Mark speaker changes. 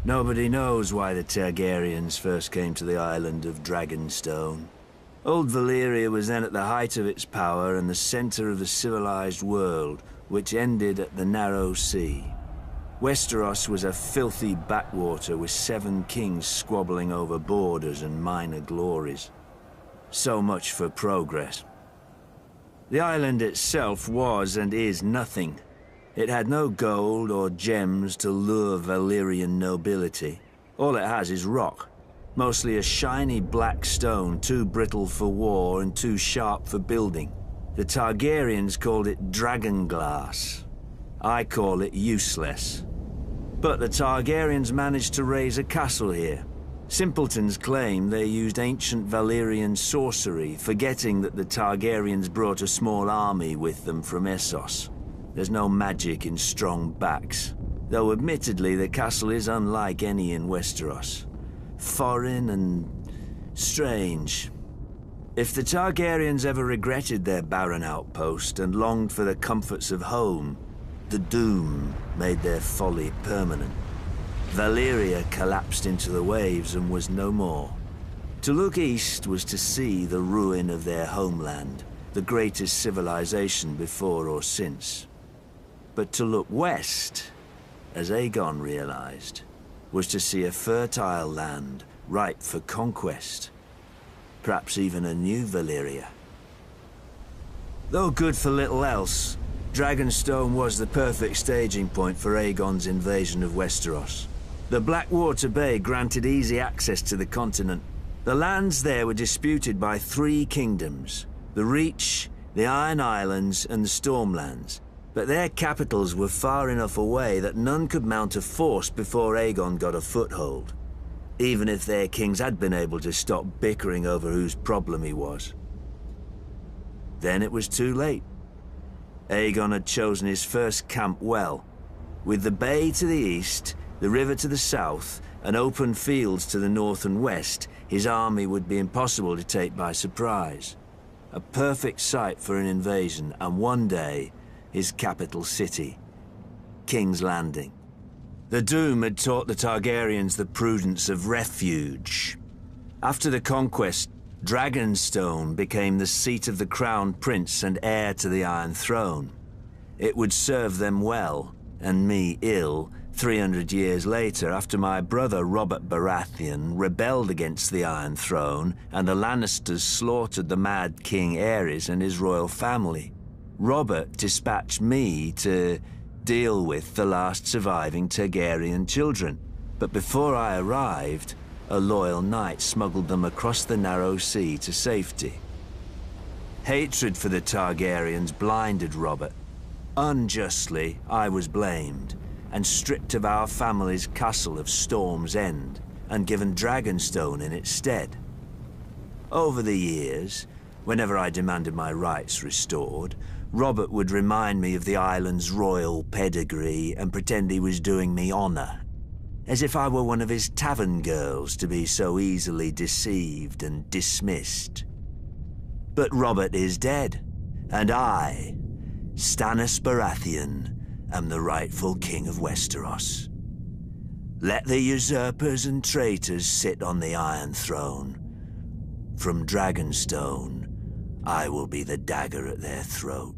Speaker 1: Nobody knows why the Targaryens first came to the island of Dragonstone. Old Valyria was then at the height of its power and the center of the civilized world, which ended at the Narrow Sea. Westeros was a filthy backwater with 7 kings squabbling over borders and minor glories. So much for progress. The island itself was and is nothing. It had no gold or gems to lure Valyrian nobility. All it has is rock, mostly a shiny black stone too brittle for war and too sharp for building. The Targaryens called it dragon glass. I call it useless. But the Targaryens managed to raise a castle here. Simpletons claim they used ancient Valyrian sorcery, forgetting that the Targaryens brought a small army with them from Essos. There's no magic in strong backs, though admittedly the castle is unlike any in Westeros. Foreign and strange. If the Targaryens ever regretted their barren outpost and longed for the comforts of home, the doom made their folly permanent. Valyria collapsed into the waves and was no more. To look east was to see the ruin of their homeland, the greatest civilization before or since. But to look west, as Aegon realized, was to see a fertile land ripe for conquest. Perhaps even a new Valyria. Though good for little else, Dragonstone was the perfect staging point for Aegon's invasion of Westeros. The Blackwater Bay granted easy access to the continent. The lands there were disputed by 3 kingdoms, the Reach, the Iron Islands, and the Stormlands. But their capitals were far enough away that none could mount a force before Aegon got a foothold, even if their kings had been able to stop bickering over whose problem he was. Then it was too late. Aegon had chosen his first camp well, with the bay to the east, the river to the south, and open fields to the north and west. His army would be impossible to take by surprise. A perfect site for an invasion, and one day, his capital city, King's Landing. The Doom had taught the Targaryens the prudence of refuge. After the conquest, Dragonstone became the seat of the crown prince and heir to the Iron Throne. It would serve them well, and me ill, 300 years later after my brother Robert Baratheon rebelled against the Iron Throne and the Lannisters slaughtered the Mad King Aerys and his royal family. Robert dispatched me to deal with the last surviving Targaryen children, but before I arrived, a loyal knight smuggled them across the Narrow Sea to safety. Hatred for the Targaryens blinded Robert. Unjustly, I was blamed, and stripped of our family's castle of Storm's End, and given Dragonstone in its stead. Over the years, whenever I demanded my rights restored, Robert would remind me of the island's royal pedigree and pretend he was doing me honor, as if I were one of his tavern girls to be so easily deceived and dismissed. But Robert is dead, and I, Stannis Baratheon, am the rightful king of Westeros. Let the usurpers and traitors sit on the Iron Throne. From Dragonstone, I will be the dagger at their throat.